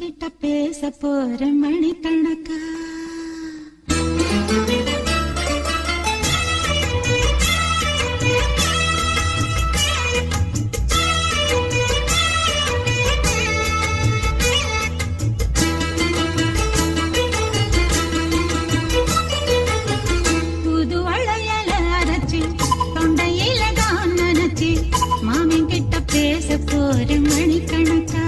கிட்ட பேச போற மணிக்கணக்கா புது வளையல அரைச்சி தொண்டையில தான் நினைச்சி மாமன் கிட்ட பேச போற மணிக்கணக்கா